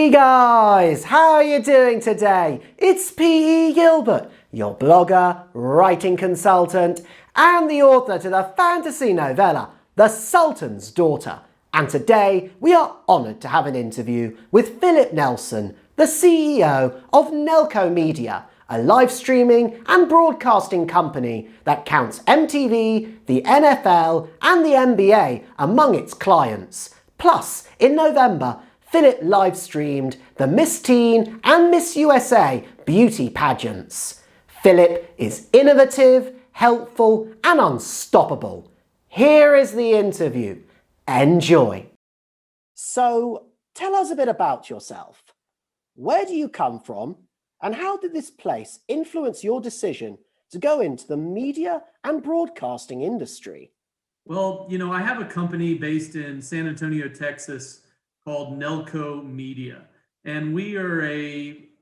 Hey guys, how are you doing today? It's P.E. Gilbert, your blogger, writing consultant, and the author to the fantasy novella, The Sultan's Daughter. And today we are honoured to have an interview with Philip Nelco, the CEO of Nelco Media, a live streaming and broadcasting company that counts MTV, the NFL, and the NBA among its clients. Plus, in November, Philip live streamed the Miss Teen and Miss USA beauty pageants. Philip is innovative, helpful, and unstoppable. Here is the interview. Enjoy. So, tell us a bit about yourself. Where do you come from, and how did this place influence your decision to go into the media and broadcasting industry? Well, I have a company based in San Antonio, Texas, called Nelco Media. And we are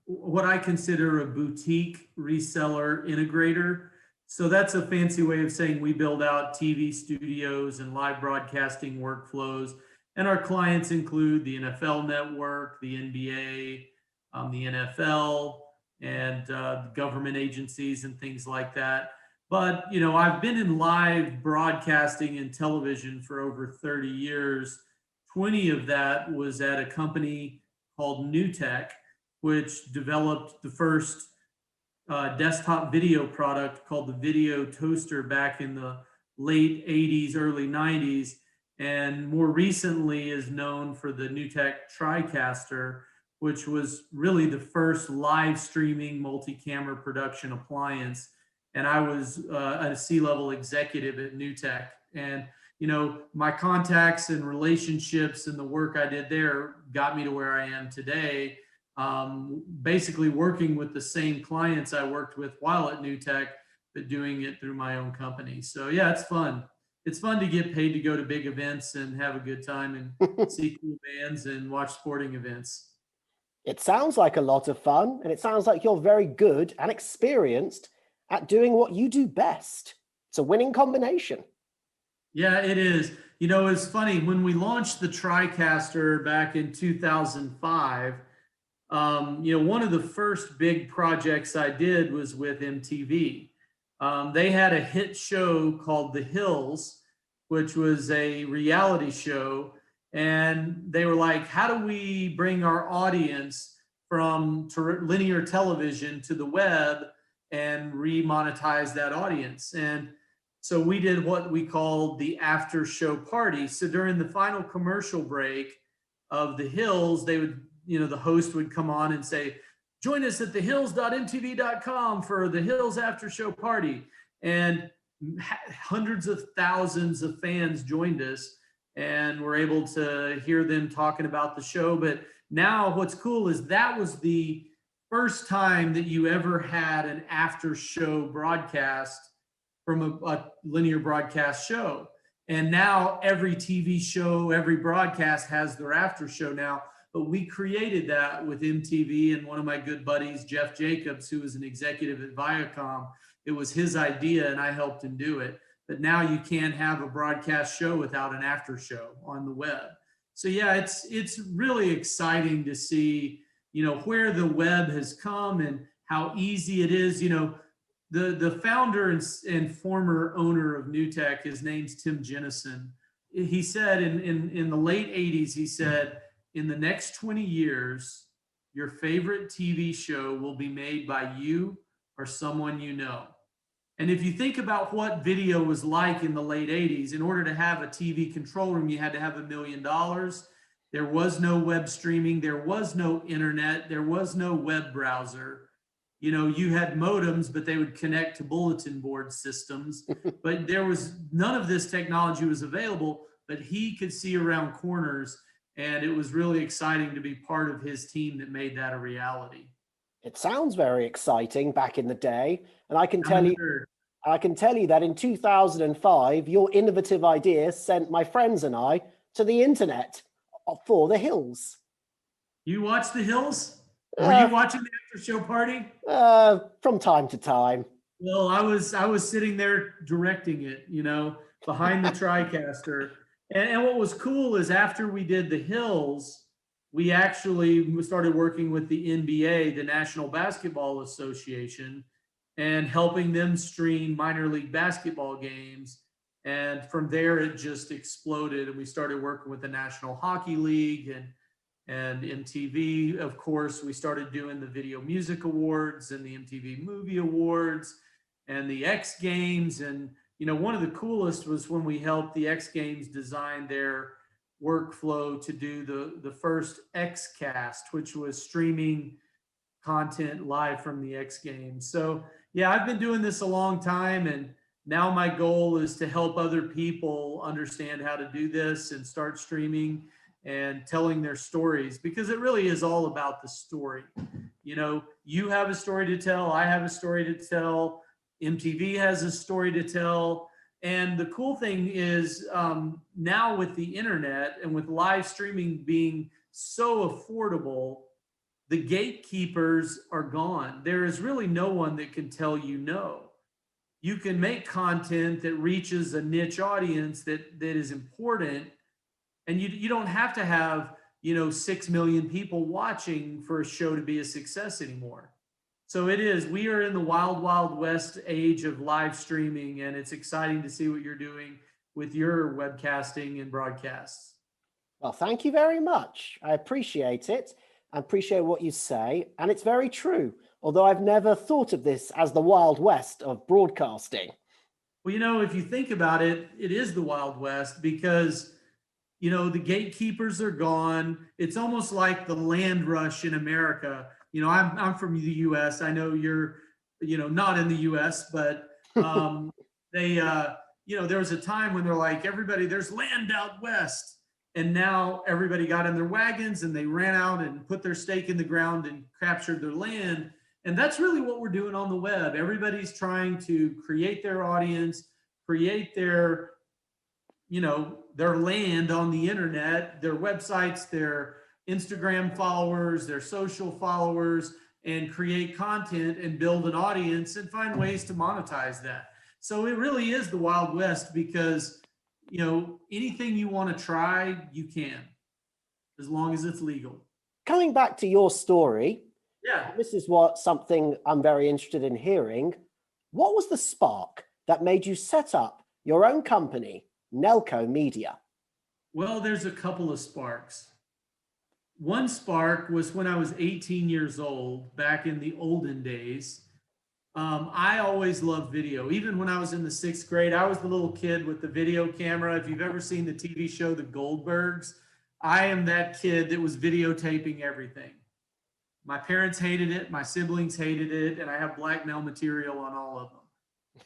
what I consider a boutique reseller integrator. So that's a fancy way of saying we build out TV studios and live broadcasting workflows. And our clients include the NFL Network, the NBA, the NFL, and government agencies and things like that. But, I've been in live broadcasting and television for over 30 years. 20 of that was at a company called NewTek, which developed the first desktop video product called the Video Toaster back in the late 80s, early 90s, and more recently is known for the NewTek TriCaster, which was really the first live streaming multi-camera production appliance. And I was a C-level executive at NewTek. And my contacts and relationships and the work I did there got me to where I am today, basically working with the same clients I worked with while at NewTek, but doing it through my own company. So yeah, it's fun. It's fun to get paid to go to big events and have a good time and see cool bands and watch sporting events. It sounds like a lot of fun, and it sounds like you're very good and experienced at doing what you do best. It's a winning combination. Yeah, it is. It's funny, when we launched the TriCaster back in 2005, one of the first big projects I did was with MTV. They had a hit show called The Hills, which was a reality show. And they were like, how do we bring our audience from linear television to the web and remonetize that audience? And so we did what we called the after show party. So during the final commercial break of The Hills, they would, the host would come on and say, join us at thehills.mtv.com for The Hills after show party. And hundreds of thousands of fans joined us and were able to hear them talking about the show. But now what's cool is that was the first time that you ever had an after show broadcast from a linear broadcast show. And now every TV show, every broadcast has their after show now. But we created that with MTV, and one of my good buddies, Jeff Jacobs, who was an executive at Viacom, it was his idea and I helped him do it. But now you can't have a broadcast show without an after show on the web. So yeah, it's really exciting to see, where the web has come and how easy it is. The founder and former owner of NewTek, his name's Tim Jennison. He said in the late 80s, he said, in the next 20 years, your favorite TV show will be made by you or someone you know. And if you think about what video was like in the late 80s, in order to have a TV control room, you had to have $1 million. There was no web streaming. There was no internet. There was no web browser. You had modems, but they would connect to bulletin board systems. But there was none of this technology was available, but he could see around corners. And it was really exciting to be part of his team that made that a reality. It sounds very exciting back in the day. And I can tell you that in 2005, your innovative idea sent my friends and I to the internet for The Hills. You watched The Hills? Were you watching the after show party? From time to time. Well, I was sitting there directing it, behind the TriCaster. And what was cool is after we did The Hills, we actually started working with the NBA, the National Basketball Association, and helping them stream minor league basketball games. And from there, it just exploded. And we started working with the National Hockey League and MTV. Of course, we started doing the Video Music Awards and the MTV Movie Awards and the X Games. And, you know, one of the coolest was when we helped the X Games design their workflow to do the first X Cast, which was streaming content live from the X Games. So, yeah, I've been doing this a long time, and now my goal is to help other people understand how to do this and start streaming and telling their stories, because it really is all about the story. You know, you have a story to tell, I have a story to tell, MTV has a story to tell. And the cool thing is now with the internet and with live streaming being so affordable, the gatekeepers are gone. There is really no one that can tell you no. You can make content that reaches a niche audience that is important, and you don't have to have, you know, 6 million people watching for a show to be a success anymore. So we are in the wild west age of live streaming, and it's exciting to see what you're doing with your webcasting and broadcasts. Well, thank you very much. I appreciate it. I appreciate what you say. And it's very true, although I've never thought of this as the Wild West of broadcasting. Well, you know, if you think about it, it is the Wild West because, you know, the gatekeepers are gone. It's almost like the land rush in America. You know, I'm from the U.S. I know you're, you know, not in the U.S., but you know, there was a time when they're like, everybody, there's land out west. And now everybody got in their wagons and they ran out and put their stake in the ground and captured their land. And that's really what we're doing on the web. Everybody's trying to create their audience, create their, you know, their land on the internet, their websites, their Instagram followers, their social followers, and create content and build an audience and find ways to monetize that. So it really is the Wild West because, you know, anything you want to try, you can, as long as it's legal. Coming back to your story, Yeah. this is something I'm very interested in hearing. What was the spark that made you set up your own company, Nelco Media? Well, there's a couple of sparks. One spark was when I was 18 years old, back in the olden days. I always loved video. Even when I was in the 6th grade, I was the little kid with the video camera. If you've ever seen the TV show The Goldbergs, I am that kid that was videotaping everything. My parents hated it, my siblings hated it, and I have blackmail material on all of them.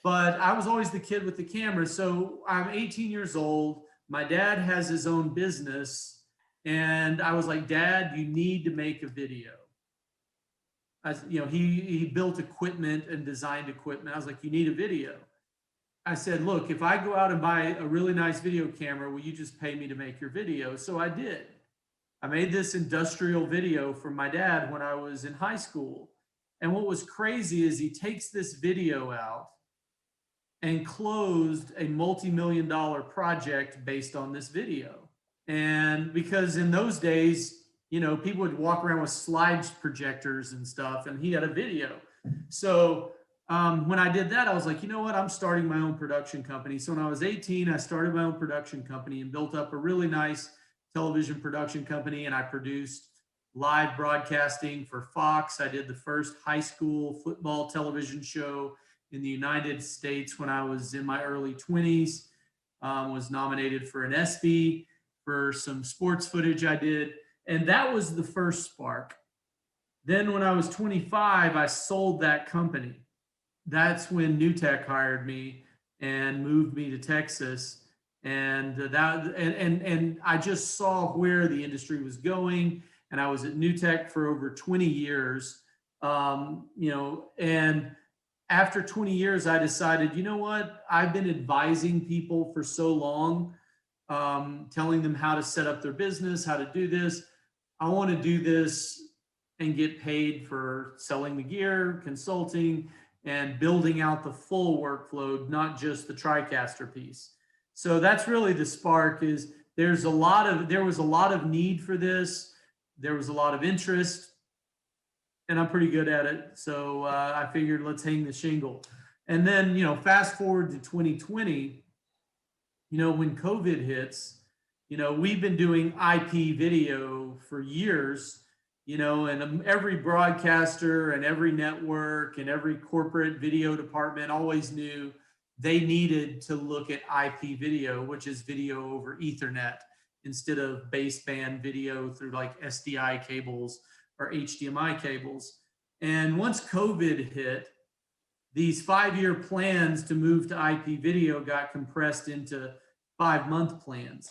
But I was always the kid with the camera. So I'm 18 years old. My dad has his own business. And I was like, Dad, you need to make a video. You know, he built equipment and designed equipment. I was like, you need a video. I said, look, if I go out and buy a really nice video camera, will you just pay me to make your video? So I did. I made this industrial video for my dad when I was in high school. And what was crazy is he takes this video out and closed a multi-million-dollar project based on this video. And because in those days, you know, people would walk around with slide projectors and stuff, and he had a video. So when I did that, I was like, you know what, I'm starting my own production company. So when I was 18, I started my own production company and built up a really nice television production company. And I produced live broadcasting for Fox. I did the first high school football television show in the United States when I was in my early 20s, was nominated for an ESPY for some sports footage I did. And that was the first spark. Then when I was 25, I sold that company. That's when New Tech hired me and moved me to Texas. And I just saw where the industry was going. And I was at New Tech for over 20 years. You know, and after 20 years, I decided, you know what? I've been advising people for so long, telling them how to set up their business, how to do this. I want to do this and get paid for selling the gear, consulting, and building out the full workflow, not just the TriCaster piece. So that's really the spark. Is there was a lot of need for this. there was a lot of interest, and I'm pretty good at it. So I figured let's hang the shingle. And then, fast forward to 2020, when COVID hits, we've been doing IP video for years, and every broadcaster and every network and every corporate video department always knew they needed to look at IP video, which is video over Ethernet instead of baseband video through like SDI cables or HDMI cables. And once COVID hit, these 5-year plans to move to IP video got compressed into 5-month plans.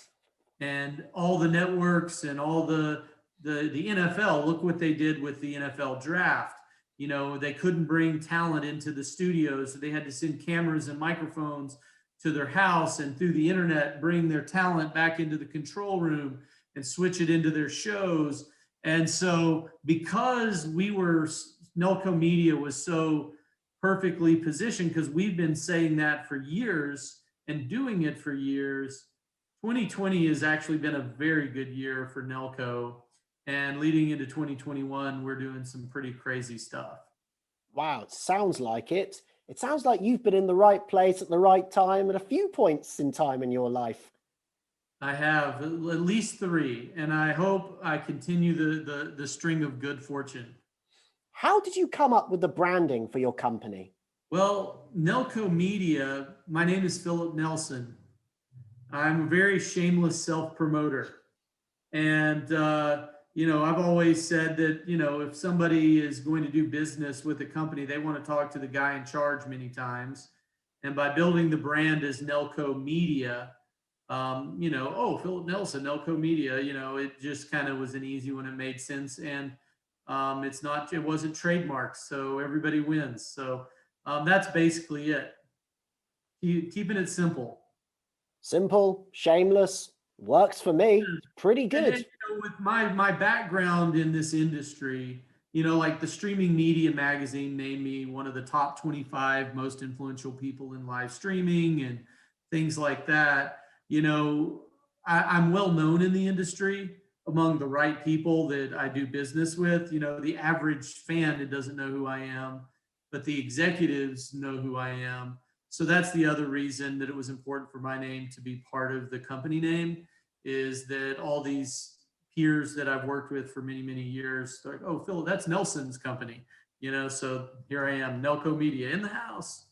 And all the networks and all the NFL, look what they did with the NFL draft. They couldn't bring talent into the studios, so they had to send cameras and microphones to their house and through the internet bring their talent back into the control room and switch it into their shows. And so because Nelco Media was so perfectly positioned, because we've been saying that for years and doing it for years, 2020 has actually been a very good year for Nelco. And leading into 2021, we're doing some pretty crazy stuff. Wow, it sounds like it. It sounds like you've been in the right place at the right time at a few points in time in your life. I have at least 3, and I hope I continue the string of good fortune. How did you come up with the branding for your company? Well, Nelco Media, my name is Philip Nelson. I'm a very shameless self-promoter. And, I've always said that, if somebody is going to do business with a company, they want to talk to the guy in charge many times. And by building the brand as Nelco Media, Philip Nelson, Nelco Media, it just kind of was an easy one. It made sense. And it wasn't trademarked, so everybody wins. So that's basically it. Keeping it simple. Simple, shameless, works for me. Pretty good. And then, with my background in this industry, like the Streaming Media magazine named me one of the top 25 most influential people in live streaming and things like that. I'm well known in the industry among the right people that I do business with. The average fan, it doesn't know who I am, but the executives know who I am. So that's the other reason that it was important for my name to be part of the company name, is that all these peers that I've worked with for many, many years, they're like, oh, Phil, that's Nelson's company. So here I am, Nelco Media in the house.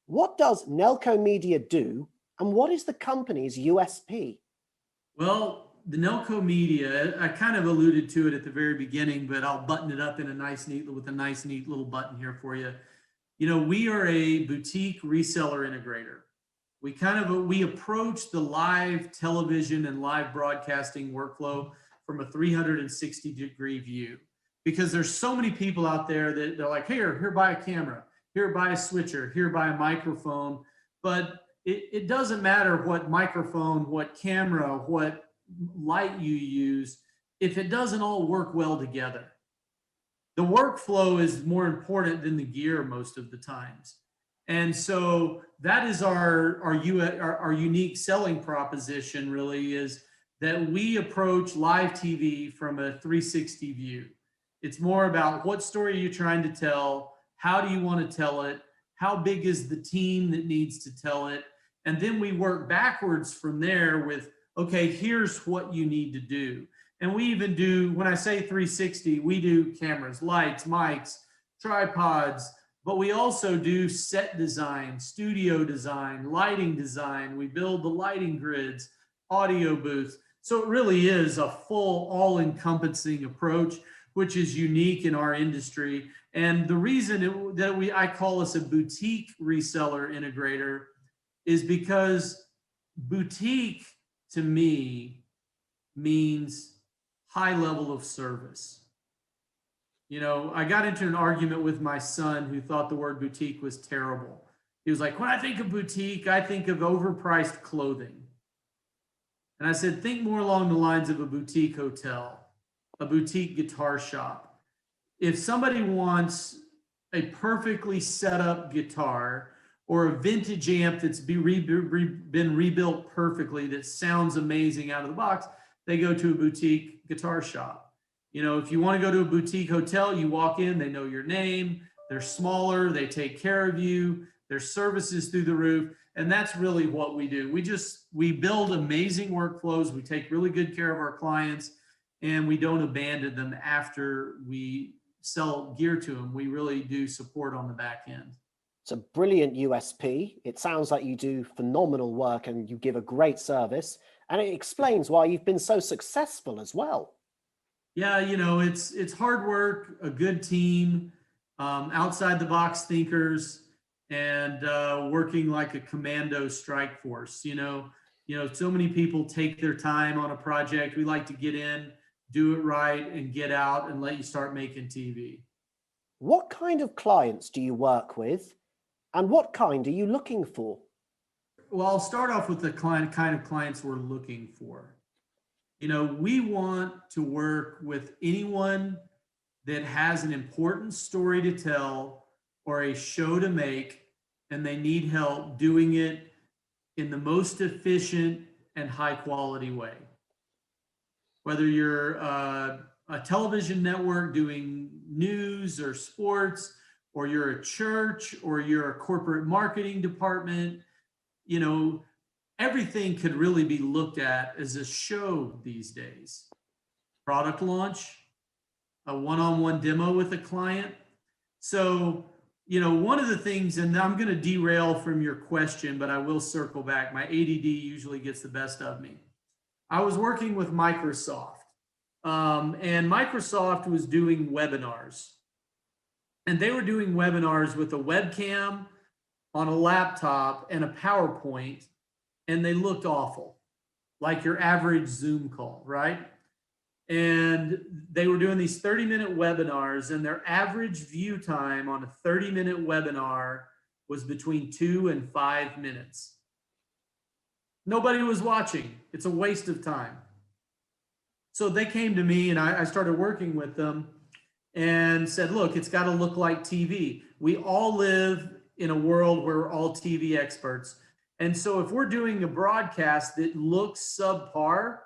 What does Nelco Media do, and what is the company's USP? Well, the Nelco Media, I kind of alluded to it at the very beginning, but I'll button it up in a nice, neat little button here for you. We are a boutique reseller integrator. We approach the live television and live broadcasting workflow from a 360-degree view, because there's so many people out there that they're like, here, buy a camera, here, buy a switcher, here, buy a microphone. But it doesn't matter what microphone, what camera, what light you use, if it doesn't all work well together. The workflow is more important than the gear most of the times. And so that is our unique selling proposition, really, is that we approach live TV from a 360 view. It's more about what story you're trying to tell, how do you want to tell it, how big is the team that needs to tell it, and then we work backwards from there with, okay, here's what you need to do. And we even do, when I say 360, we do cameras, lights, mics, tripods, but we also do set design, studio design, lighting design. We build the lighting grids, audio booths. So it really is a full, all-encompassing approach, which is unique in our industry. And the reason I call us a boutique reseller integrator is because boutique to me means high level of service. I got into an argument with my son who thought the word boutique was terrible. He was like, when I think of boutique, I think of overpriced clothing. And I said, think more along the lines of a boutique hotel, a boutique guitar shop. If somebody wants a perfectly set up guitar or a vintage amp that's been rebuilt perfectly, that sounds amazing out of the box, they go to a boutique guitar shop. If you want to go to a boutique hotel, you walk in, they know your name, they're smaller, they take care of you, their services through the roof. And that's really what we do. We build amazing workflows. We take really good care of our clients, and we don't abandon them after we sell gear to them. We really do support on the back end. It's a brilliant USP. It sounds like you do phenomenal work and you give a great service. And it explains why you've been so successful as well. Yeah, it's hard work, a good team, outside the box thinkers, and working like a commando strike force. So many people take their time on a project. We like to get in, do it right, and get out and let you start making TV. What kind of clients do you work with, and what kind are you looking for? Well, I'll start off with the kind of clients we're looking for. We want to work with anyone that has an important story to tell or a show to make, and they need help doing it in the most efficient and high quality way. Whether you're a television network doing news or sports, or you're a church, or you're a corporate marketing department, everything could really be looked at as a show these days. Product launch, a one-on-one demo with a client. So, one of the things, and I'm going to derail from your question, but I will circle back. My ADD usually gets the best of me. I was working with Microsoft, and Microsoft was doing webinars. And they were doing webinars with a webcam on a laptop and a PowerPoint, and they looked awful, like your average Zoom call, right? And they were doing these 30-minute webinars, and their average view time on a 30-minute webinar was between 2 and 5 minutes. Nobody was watching. It's a waste of time. So they came to me, and I started working with them and said, look, it's got to look like TV. We all live in a world where we're all TV experts. And so if we're doing a broadcast that looks subpar,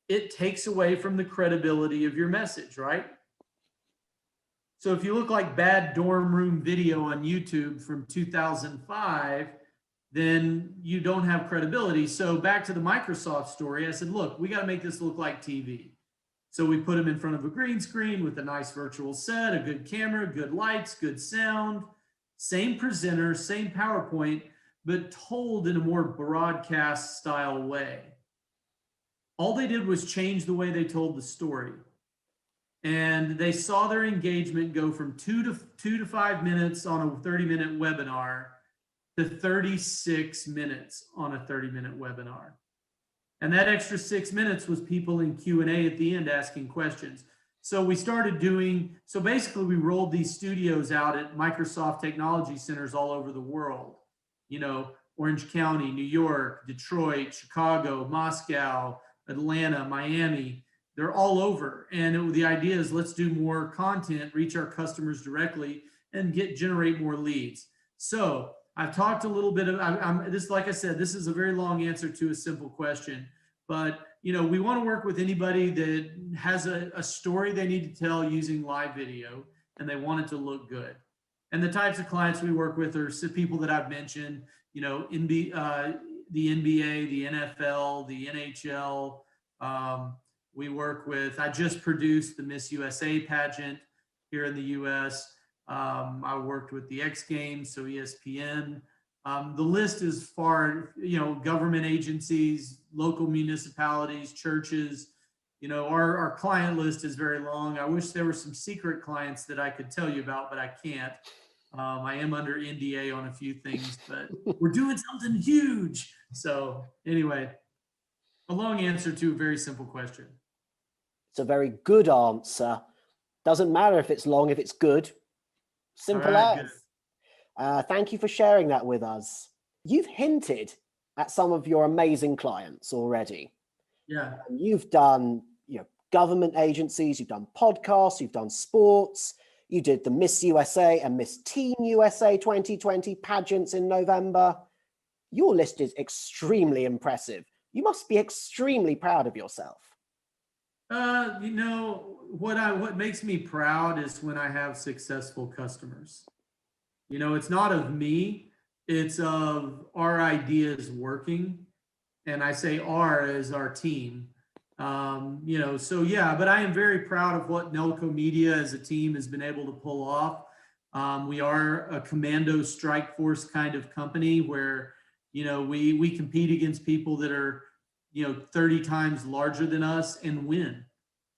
it takes away from the credibility of your message, right? So if you look like bad dorm room video on YouTube from 2005, then you don't have credibility. So back to the Microsoft story, I said, look, we got to make this look like TV. So we put them in front of a green screen with a nice virtual set, a good camera, good lights, good sound, same presenter, same PowerPoint, but told in a more broadcast style way. All they did was change the way they told the story. And they saw their engagement go from 2 to 5 minutes on a 30-minute webinar to 36 minutes on a 30-minute webinar. And that extra 6 minutes was people in Q&A at the end asking questions. So we started so basically we rolled these studios out at Microsoft Technology Centers all over the world. Orange County, New York, Detroit, Chicago, Moscow, Atlanta, Miami. They're all over. And the idea is, let's do more content, reach our customers directly, and generate more leads. So I've talked a little bit of this. Like I said, this is a very long answer to a simple question, but we want to work with anybody that has a story they need to tell using live video, and they want it to look good. And the types of clients we work with are people that I've mentioned, the NBA, the NFL, the NHL. We work with, I just produced the Miss USA pageant here in the US. I worked with the X Games, so ESPN. The list is far, government agencies, local municipalities, churches. Our client list is very long. I wish there were some secret clients that I could tell you about, but I can't. I am under NDA on a few things, but we're doing something huge. So anyway, a long answer to a very simple question. It's a very good answer. Doesn't matter if it's long, if it's good. Simple as. Thank you for sharing that with us. You've hinted at some of your amazing clients already. Yeah. You've done government agencies, you've done podcasts, you've done sports, you did the Miss USA and Miss Teen USA 2020 pageants in November. Your list is extremely impressive. You must be extremely proud of yourself. You know, what makes me proud is when I have successful customers. You know, it's not of me, it's of our ideas working. And I say our as our team. You know, so yeah, but I am very proud of what Nelco Media as a team has been able to pull off. We are a commando strike force kind of company where, you know, we compete against people that are, you know, 30 times larger than us and win.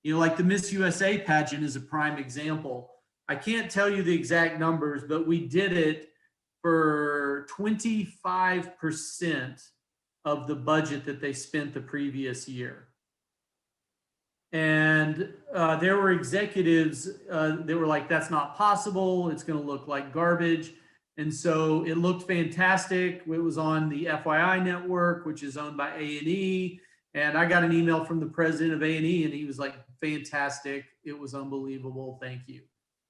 You know, like the Miss USA pageant is a prime example. I can't tell you the exact numbers, but we did it for 25% of the budget that they spent the previous year. And there were executives that were like, that's not possible. It's going to look like garbage. And so it looked fantastic. It was on the FYI network, which is owned by A&E. And I got an email from the president of A&E, and he was like, fantastic. It was unbelievable. Thank you.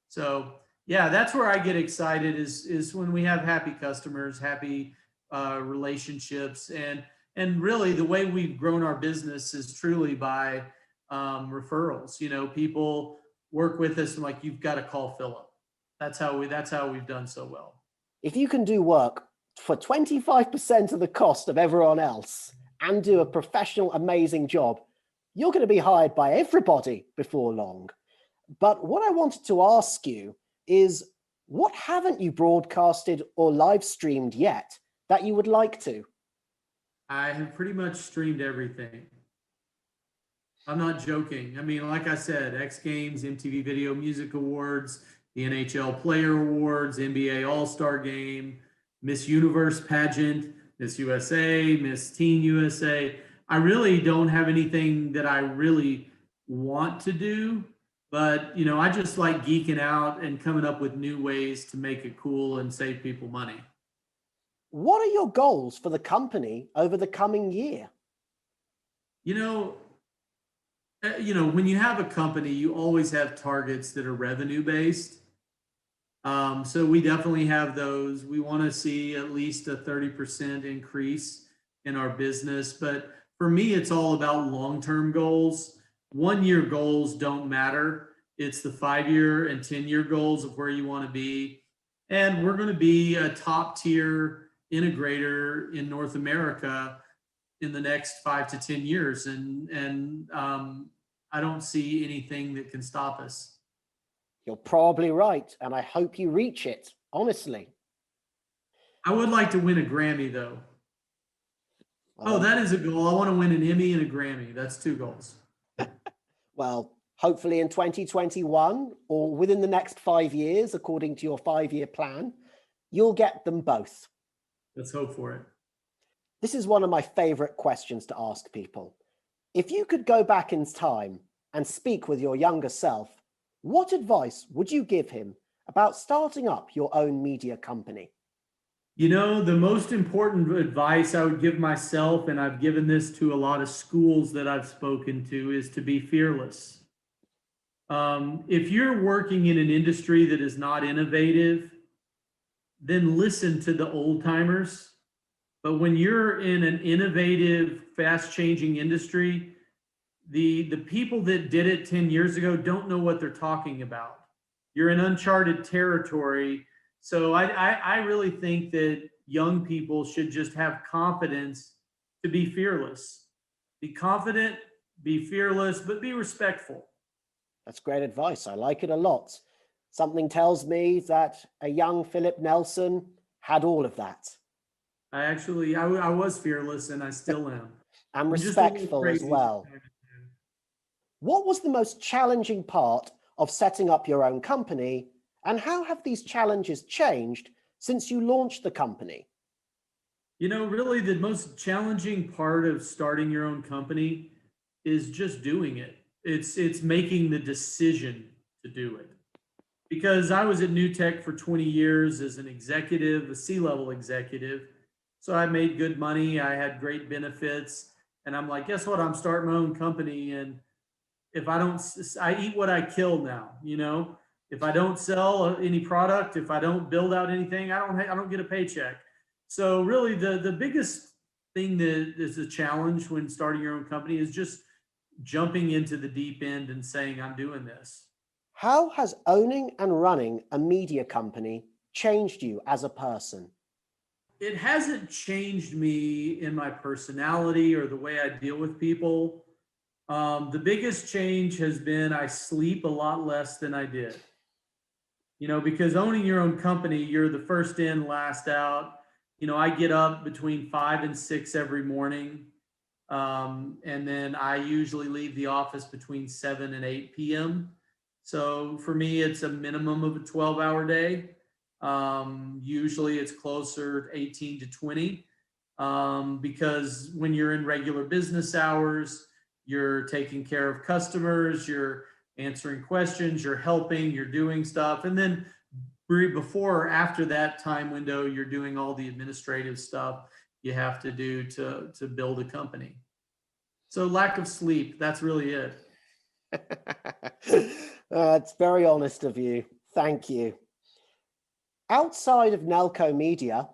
So yeah, that's where I get excited is when we have happy customers, happy relationships. And really the way we've grown our business is truly by referrals. You know, people work with us and like, you've got to call Philip. That's how we've done so well. If you can do work for 25% of the cost of everyone else and do a professional, amazing job, you're going to be hired by everybody before long. But what I wanted to ask you is, what haven't you broadcasted or live streamed yet that you would like to? I have pretty much streamed everything. I'm not joking. I mean, like I said, X Games, MTV Video Music Awards, the NHL Player Awards, NBA All-Star Game, Miss Universe pageant, Miss USA, Miss Teen USA. I really don't have anything that I really want to do, but you know, I just like geeking out and coming up with new ways to make it cool and save people money. What are your goals for the company over the coming year? You know, when you have a company, you always have targets that are revenue based. So we definitely have those. We want to see at least a 30% increase in our business. But for me, it's all about long-term goals. 1 year goals don't matter. It's the 5 year and 10 year goals of where you want to be. And we're going to be a top tier integrator in North America in the next 5 to 10 years. And I don't see anything that can stop us. You're probably right, and I hope you reach it, honestly. I would like to win a Grammy, though. Oh, that is a goal. I want to win an Emmy and a Grammy. That's 2 goals. Well, hopefully in 2021 or within the next 5 years, according to your 5-year plan, you'll get them both. Let's hope for it. This is one of my favorite questions to ask people. If you could go back in time and speak with your younger self, what advice would you give him about starting up your own media company? You know, the most important advice I would give myself, and I've given this to a lot of schools that I've spoken to, is to be fearless. If you're working in an industry that is not innovative, then listen to the old timers. But when you're in an innovative, fast-changing industry, the people that did it 10 years ago don't know what they're talking about. You're in uncharted territory. So I really think that young people should just have confidence to be fearless. Be confident, be fearless, but be respectful. That's great advice. I like it a lot. Something tells me that a young Philip Nelson had all of that. I was fearless, and I still am. And respectful as well. What was the most challenging part of setting up your own company, and how have these challenges changed since you launched the company? You know, really the most challenging part of starting your own company is just doing it. It's making the decision to do it. Because I was at New Tech for 20 years as an executive, a C-level executive. So I made good money. I had great benefits. And I'm like, guess what? I'm starting my own company. And if I eat what I kill now, you know, if I don't sell any product, if I don't build out anything, I don't get a paycheck. So really the biggest thing that is a challenge when starting your own company is just jumping into the deep end and saying, I'm doing this. How has owning and running a media company changed you as a person? It hasn't changed me in my personality or the way I deal with people. The biggest change has been I sleep a lot less than I did. Because owning your own company, you're the first in, last out. I get up between 5 and 6 every morning. And then I usually leave the office between 7 and 8 p.m. So for me, it's a minimum of a 12-hour day. Usually it's closer to 18 to 20, because when you're in regular business hours, you're taking care of customers, you're answering questions, you're helping, you're doing stuff. And then before or after that time window, you're doing all the administrative stuff you have to do to build a company. So lack of sleep, that's really it. It's very honest of you. Thank you. Outside of Nelco Media,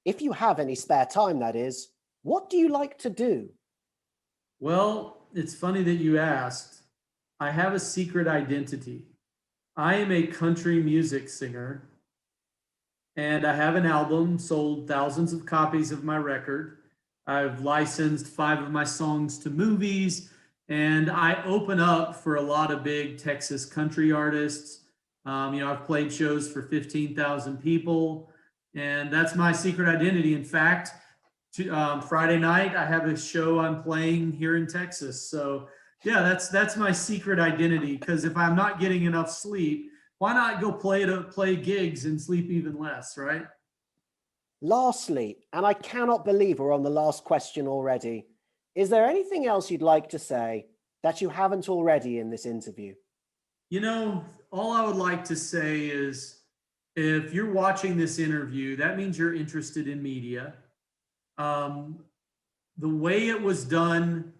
if you have any spare time, that is, what do you like to do? Well, it's funny that you asked. I have a secret identity. I am a country music singer, and I have an album, sold thousands of copies of my record. I've licensed 5 of my songs to movies, and I open up for a lot of big Texas country artists. I've played shows for 15,000 people, and that's my secret identity. In fact, Friday night, I have a show I'm playing here in Texas. So yeah, that's my secret identity, because if I'm not getting enough sleep, why not go play gigs and sleep even less, right? Lastly, and I cannot believe we're on the last question already, is there anything else you'd like to say that you haven't already in this interview? All I would like to say is, if you're watching this interview, that means you're interested in media. The way it was done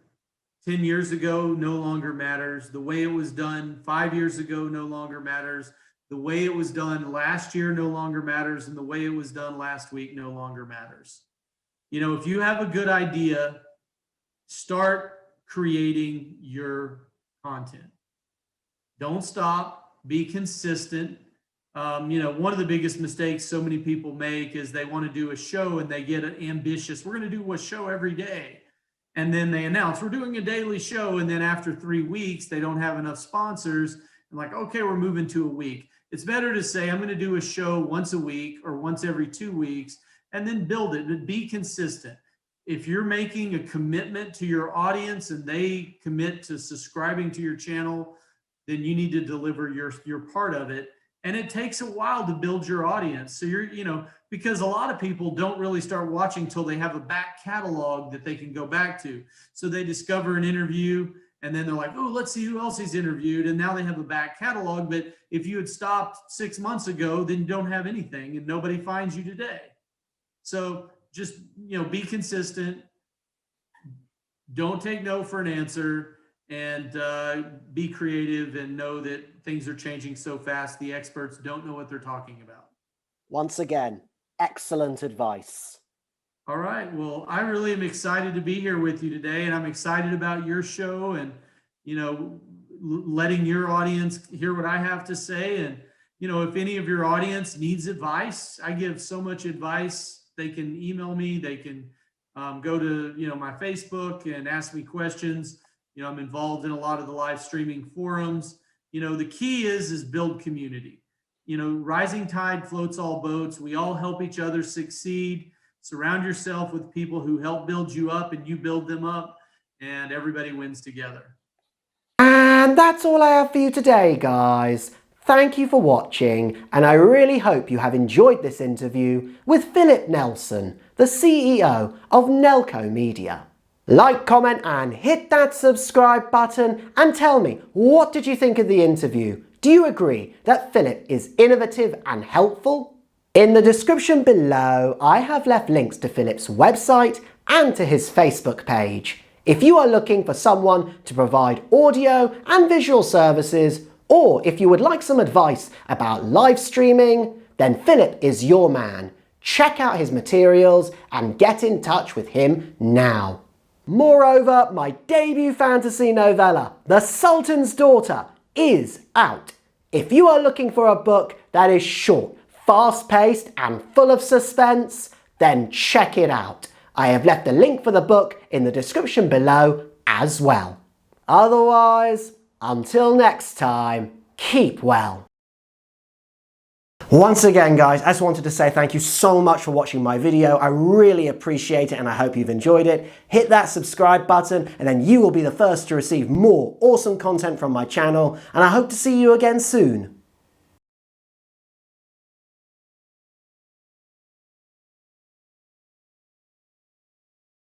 10 years ago no longer matters. The way it was done 5 years ago no longer matters. The way it was done last year no longer matters. And the way it was done last week no longer matters. If you have a good idea, start creating your content. Don't stop. Be consistent. One of the biggest mistakes so many people make is they want to do a show and they get ambitious. We're going to do a show every day. And then they announce we're doing a daily show. And then after 3 weeks, they don't have enough sponsors. And like, okay, we're moving to a week. It's better to say, I'm going to do a show once a week or once every 2 weeks, and then build it, but be consistent. If you're making a commitment to your audience and they commit to subscribing to your channel, then you need to deliver your part of it. And it takes a while to build your audience. So because a lot of people don't really start watching till they have a back catalog that they can go back to. So they discover an interview and then they're like, oh, let's see who else he's interviewed. And now they have a back catalog. But if you had stopped 6 months ago, then you don't have anything and nobody finds you today. So just, be consistent. Don't take no for an answer. And be creative and know that things are changing so fast. The experts don't know what they're talking about. Once again, excellent advice. All right. Well, I really am excited to be here with you today, and I'm excited about your show and, letting your audience hear what I have to say. And, if any of your audience needs advice, I give so much advice. They can email me. They can go to, my Facebook and ask me questions. I'm involved in a lot of the live streaming forums. The key is build community. Rising tide floats all boats. We all help each other succeed. Surround yourself with people who help build you up and you build them up, and everybody wins together. And that's all I have for you today, guys. Thank you for watching, and I really hope you have enjoyed this interview with Philip Nelson, the CEO of Nelco Media. Like, comment and hit that subscribe button and tell me, what did you think of the interview? Do you agree that Philip is innovative and helpful? In the description below, I have left links to Philip's website and to his Facebook page. If you are looking for someone to provide audio and visual services, or if you would like some advice about live streaming, then Philip is your man. Check out his materials and get in touch with him now. Moreover, my debut fantasy novella, The Sultan's Daughter, is out. If you are looking for a book that is short, fast-paced and full of suspense, then check it out. I have left a link for the book in the description below as well. Otherwise, until next time, keep well. Once again guys, I just wanted to say thank you so much for watching my video. I really appreciate it and I hope you've enjoyed it. Hit that subscribe button and then you will be the first to receive more awesome content from my channel, and I hope to see you again soon.